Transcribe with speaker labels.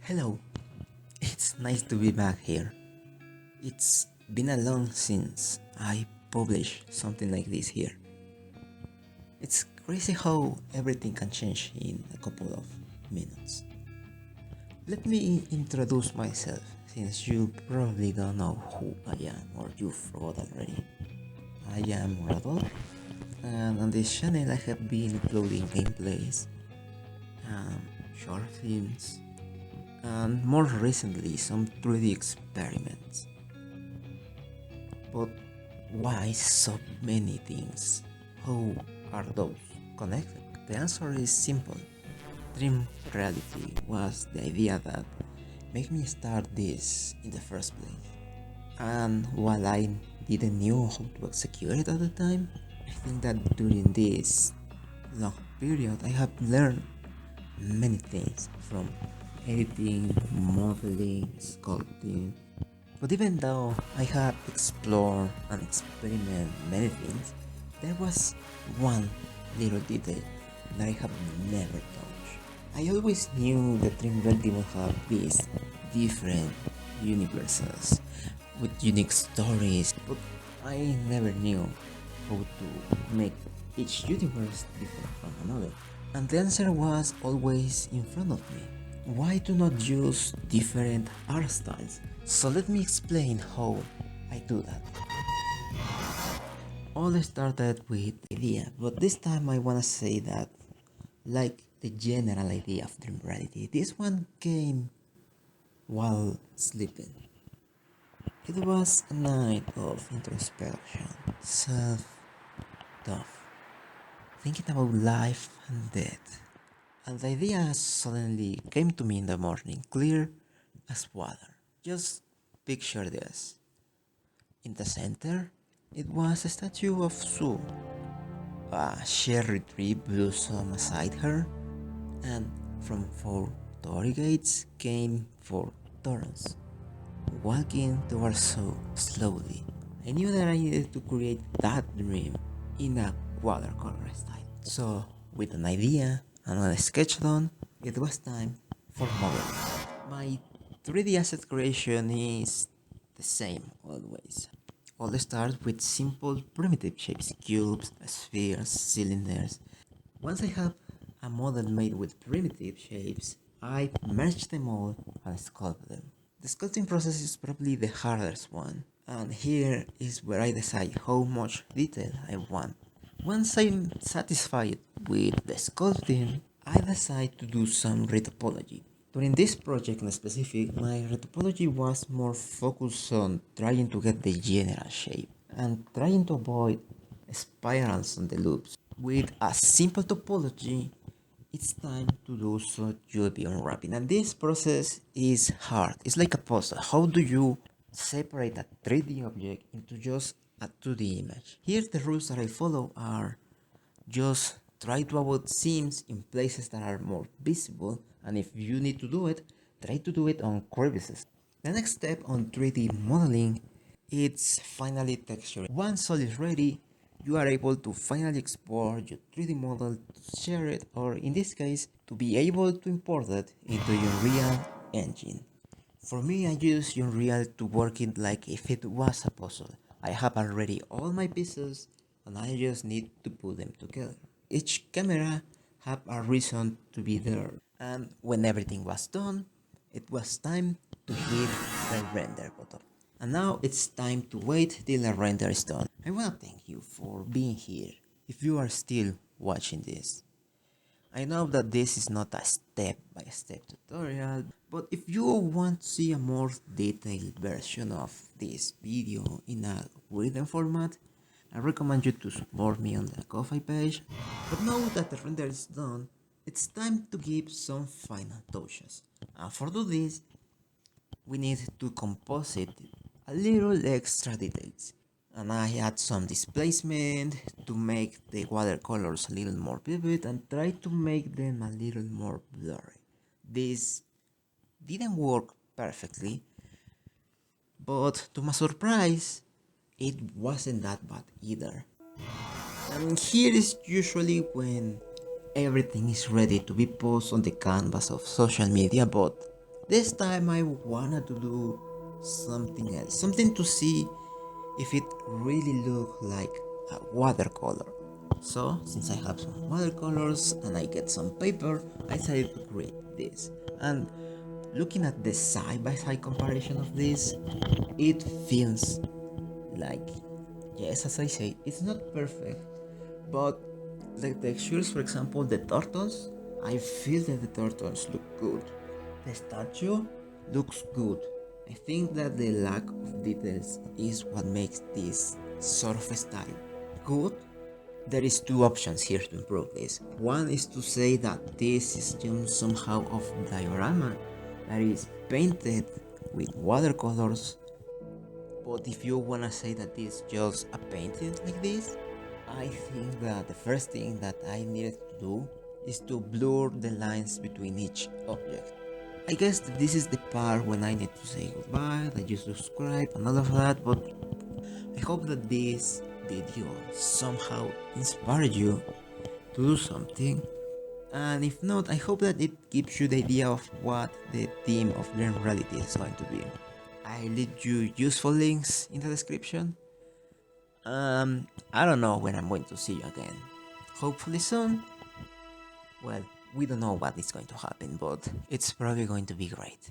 Speaker 1: Hello, it's nice to be back here. It's been a long since I published something like this here. It's crazy how everything can change in a couple of minutes. Let me introduce myself since you probably don't know who I am or you've forgot already. I am Rodolf, and on this channel I have been uploading gameplays, short films, and more recently some 3D experiments. But why so many things? How are those connected? The answer is simple. Dream reality was the idea that made me start this in the first place. And while I didn't know how to execute it at the time, I think that during this long period I have learned many things from editing, modeling, sculpting. But even though I have explored and experimented many things, there was one little detail that I have never touched. I always knew that Dream Reality would have these different universes with unique stories, but I never knew how to make each universe different from another. And the answer was always in front of me. Why do not use different art styles? So let me explain how I do that. All started with the idea, but this time I wanna say that, like the general idea of dream reality, this one came while sleeping. It was a night of introspection, self-love, thinking about life and death. And the idea suddenly came to me in the morning, clear as water. Just picture this. In the center, it was a statue of Sue, a cherry tree blossom beside her, and from four torii gates came four torrents, walking towards Sue slowly. I knew that I needed to create that dream in a watercolor style. So, with an idea and a sketch done, it was time for modeling. My 3D asset creation is the same always. All starts with simple primitive shapes, cubes, spheres, cylinders. Once I have a model made with primitive shapes, I merge them all and sculpt them. The sculpting process is probably the hardest one, and here is where I decide how much detail I want. Once I'm satisfied with the sculpting, I decide to do some retopology. During this project in specific, my retopology was more focused on trying to get the general shape and trying to avoid spirals on the loops. With a simple topology, it's time to do some UV unwrapping, and this process is hard. It's like a puzzle. How do you separate a 3D object into just a 2D image? Here the rules that I follow are just try to avoid seams in places that are more visible, and if you need to do it, try to do it on crevices. The next step on 3D modeling is finally texturing. Once all is ready, you are able to finally export your 3D model to share it, or in this case, to be able to import it into Unreal Engine. For me, I use Unreal to work it like if it was a puzzle. I have already all my pieces and I just need to put them together. Each camera had a reason to be there, and when everything was done, it was time to hit the render button. And now it's time to wait till the render is done. I wanna thank you for being here, if you are still watching this. I know that this is not a step-by-step tutorial, but if you want to see a more detailed version of this video in a written format, I recommend you to support me on the Ko-Fi page. But now that the render is done, it's time to give some final touches. And for do this, we need to composite a little extra details. And I add some displacement to make the watercolors a little more vivid and try to make them a little more blurry. This didn't work perfectly, but to my surprise, it wasn't that bad either. And here is usually when everything is ready to be posted on the canvas of social media, but This time I wanted to do something else, something to see if it really looked like a watercolor. So, since I have some watercolors and I get some paper, I decided to create this. And looking at the side-by-side comparison of this, it feels like, yes, as I say, it's not perfect, but the textures, for example, the turtles, I feel that the turtles look good. The statue looks good. I think that the lack of details is what makes this sort of style good. There is two options here to improve this. One is to say that this is just somehow of diorama that is painted with watercolors, but if you wanna say that this is just a painting like this, I think that the first thing that I needed to do is to blur the lines between each object. I guess that this is the part when I need to say goodbye, that you subscribe and all of that, but I hope that this video somehow inspired you to do something. And if not, I hope that it gives you the idea of what the theme of Learn Reality is going to be. I leave you useful links in the description. I don't know when I'm going to see you again. Hopefully soon. Well, we don't know what is going to happen, but it's probably going to be great.